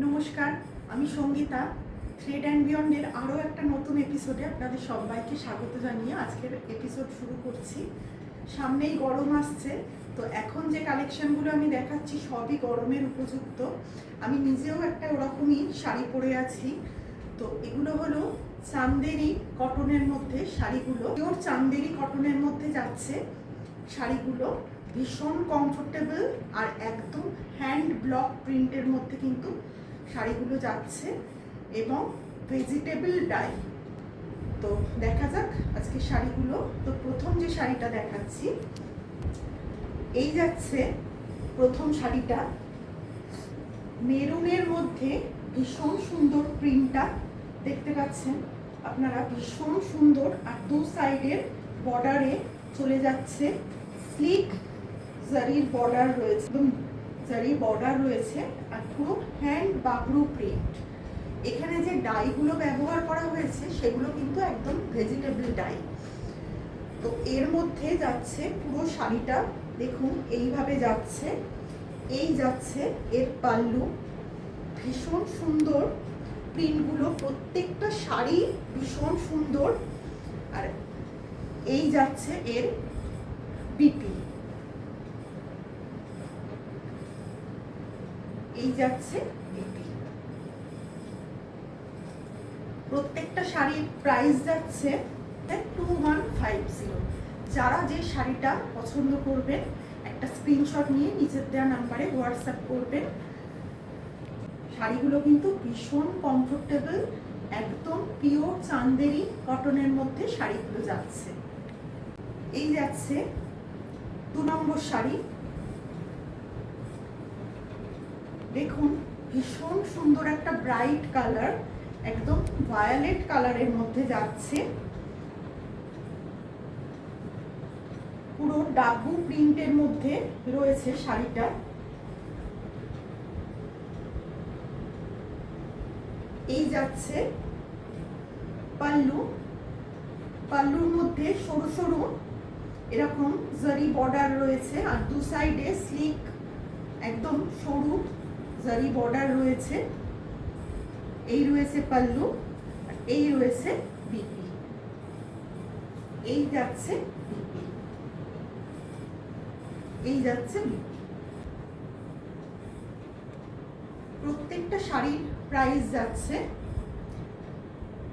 নমস্কার, আমি Sangeeta. Thread and বিয়ন্ডের আরও একটা নতুন এপিসোডে আপনাদের সবাইকে স্বাগত জানিয়ে আজকের এপিসোড শুরু করছি। সামনেই গরম আসছে, তো এখন যে কালেকশনগুলো আমি দেখাচ্ছি সবই গরমের উপযুক্ত। আমি নিজেও একটা ওরকমই শাড়ি পরে আছি। তো এগুলো হলো চান্দেরি কটনের মধ্যে শাড়িগুলো, পিওর চান্দেরি কটনের মধ্যে যাচ্ছে শাড়িগুলো। ভীষণ কমফোর্টেবল আর একদম হ্যান্ড ব্লক প্রিন্টের মধ্যে কিন্তু শাড়িগুলো যাচ্ছে এবং ভেজিটেবল ডাই। তো দেখা যাক আজকে শাড়িগুলো। তো প্রথম যে শাড়িটা দেখাচ্ছি, এই যাচ্ছে প্রথম শাড়িটা। মেরুনের মধ্যে ভীষণ সুন্দর প্রিন্টটা দেখতে পাচ্ছেন আপনারা, ভীষণ সুন্দর। আর দু সাইডের বর্ডারে চলে যাচ্ছে স্লিক জারির বর্ডার রয়েছে, জারি বর্ডার রয়েছে আর পুরো হ্যান্ড বাবরু প্রিন্ট। এখানে যে ডাইগুলো ব্যবহার করা হয়েছে সেগুলো কিন্তু একদম ভেজিটেবল ডাই। তো এর মধ্যে যাচ্ছে পুরো শাড়িটা, দেখুন এইভাবে যাচ্ছে। এই যাচ্ছে এর পাল্লু, ভীষণ সুন্দর প্রিন্টগুলো, প্রত্যেকটা শাড়ি ভীষণ সুন্দর। আর এই যাচ্ছে এর বিপি, এই যাচ্ছে বিপি। প্রত্যেকটা শাড়ির প্রাইস যাচ্ছে 2150। যারা যে শাড়িটা পছন্দ করবেন একটা স্ক্রিনশট নিয়ে নিচের দেওয়া নাম্বারে হোয়াটসঅ্যাপ করবেন। শাড়িগুলো কিন্তু ভীষণ কমফোর্টেবল, একদম পিওর চান্দেরি কটনের মধ্যে শাড়িগুলো যাচ্ছে। এই যাচ্ছে 2 নম্বর শাড়ি। দেখুন ভীষণ সুন্দর একটা ব্রাইট কালার, একদম ভায়োলেট কালারের মধ্যে যাচ্ছে। পুরো ডাব্বু প্রিন্টের মধ্যে রয়েছে শাড়িটা। এই যাচ্ছে পাল্লু, পাল্লুর মধ্যে সরু সরু এরকম জারি বর্ডার রয়েছে আর দু সাইডে স্লিক একদম সরু জারি বর্ডার রয়েছে। এই রয়েছে পাল্লু, এই রয়েছে বিপি। এই যাচ্ছে বিপি, এই যাচ্ছে বিপি। প্রত্যেকটা শাড়ির প্রাইস যাচ্ছে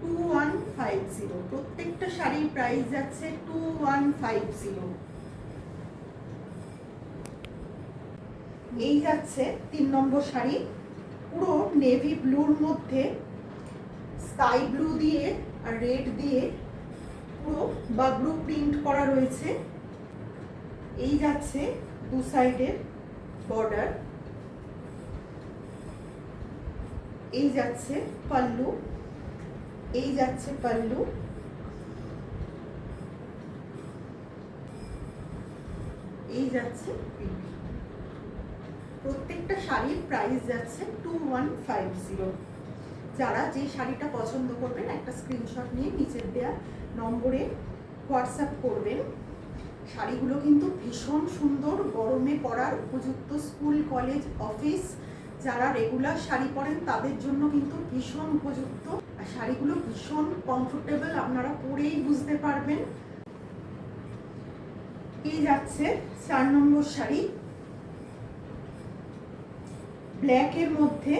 2150। প্রত্যেকটা শাড়ির প্রাইস যাচ্ছে 2150। এই যাচ্ছে 3 নম্বর শাড়ি। পুরো নেভি ব্লুর মধ্যে স্কাই ব্লু দিয়ে আর রেড দিয়ে পুরো বাবলু প্রিন্ট করা রয়েছে। এই যাচ্ছে দু সাইডের বর্ডার। এই যাচ্ছে পাল্লু, এই যাচ্ছে পাল্লু, এই যাচ্ছে বিপি। প্রত্যেকটা শাড়ির প্রাইস যাচ্ছে 2150। যারা যে শাড়িটা পছন্দ করবেন একটা স্ক্রিনশট নিয়ে নিচের দেওয়া নম্বরে হোয়াটসঅ্যাপ করবেন। শাড়িগুলো কিন্তু ভীষণ সুন্দর, গরমে পরার উপযুক্ত। স্কুল কলেজ অফিস যারা রেগুলার শাড়ি পরেন তাদের জন্য কিন্তু ভীষণ উপযুক্ত। আর শাড়িগুলো ভীষণ কমফোর্টেবল, আপনারা পরেই বুঝতে পারবেন। এই যাচ্ছে 4 নম্বর শাড়ি। ব্ল্যাকের মধ্যে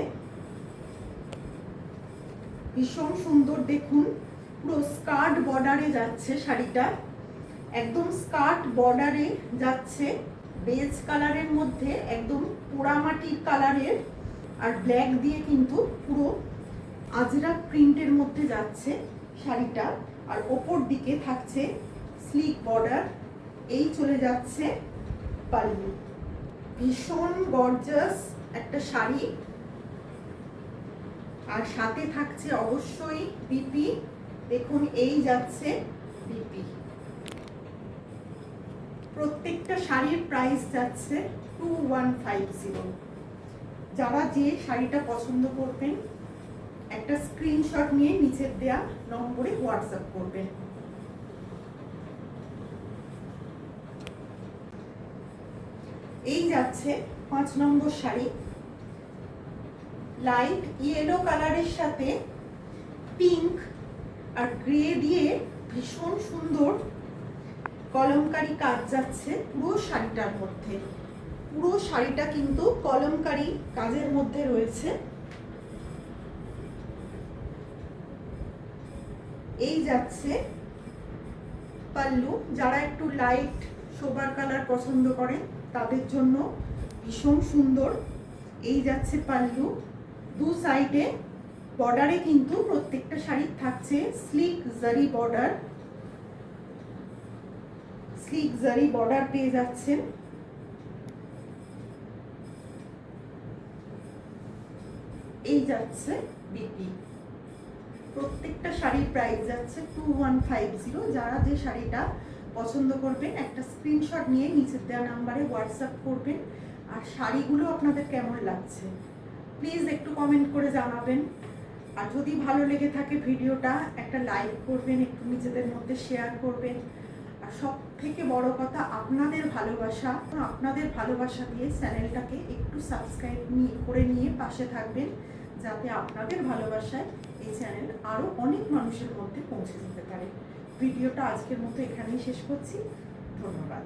ভীষণ সুন্দর, দেখুন পুরো স্কার্ট বর্ডারে যাচ্ছে শাড়িটা, একদম স্কার্ট বর্ডারে যাচ্ছে। বেজ কালারের মধ্যে একদম পোড়ামাটির কালারের আর ব্ল্যাক দিয়ে কিন্তু পুরো আজরাক প্রিন্টের মধ্যে যাচ্ছে শাড়িটা। আর ওপর দিকে থাকছে স্লিক বর্ডার। এই চলে যাচ্ছে পাল্লু। ভীষণ গর্জাস একটা শাড়ি। আর সাথে থাকছে অবশ্যই বিপি। দেখুন এই যাচ্ছে বিপি। প্রত্যেকটা শাড়ির প্রাইস যাচ্ছে 2150। যারা যে শাড়িটা পছন্দ করবেন একটা স্ক্রিনশট নিয়ে নিচের দেয়া নম্বরে হোয়াটসঅ্যাপ করবেন। এই যাচ্ছে 5 নম্বর শাড়ি। লাইট ইয়েলো কালারের সাথে পিঙ্ক আর গ্রে দিয়ে ভীষণ সুন্দর কলমকারি কাজ যাচ্ছে পুরো শাড়িটার মধ্যে। পুরো শাড়িটা কিন্তু কলমকারি কাজের মধ্যে রয়েছে। এই যাচ্ছে পাল্লু। যারা একটু লাইট সোবার কালার পছন্দ করেন তাদের জন্য ভীষণ সুন্দর। এই যাচ্ছে পাল্লু। দু সাইডে বর্ডারে কিন্তু প্রত্যেকটা শাড়ি থাকছে স্লিক জারি বর্ডার। স্লিক জারি বর্ডার পেয়ে যাচ্ছেন। এই যাচ্ছে বিপি। প্রত্যেকটা শাড়ির প্রাইস যাচ্ছে 2150। যারা যে শাড়িটা পছন্দ করবেন একটা স্ক্রিনশট নিয়ে নিচের দেওয়া নাম্বারে হোয়াটসঅ্যাপ করবেন। আর শাড়িগুলো আপনাদের কেমন লাগছে প্লিজ একটু কমেন্ট করে জানাবেন। আর যদি ভালো লেগে থাকে ভিডিওটা একটা লাইক করবেন, একটু নিজেদের মধ্যে শেয়ার করবেন। আর সব থেকে বড় কথা আপনাদের ভালোবাসা দিয়ে চ্যানেলটাকে একটু সাবস্ক্রাইব করে নিয়ে পাশে থাকবেন, যাতে আপনাদের ভালোবাসায় এই চ্যানেল আরও অনেক মানুষের মধ্যে পৌঁছে যেতে পারে। ভিডিওটা আজকের মতো এখানেই শেষ করছি। ধন্যবাদ।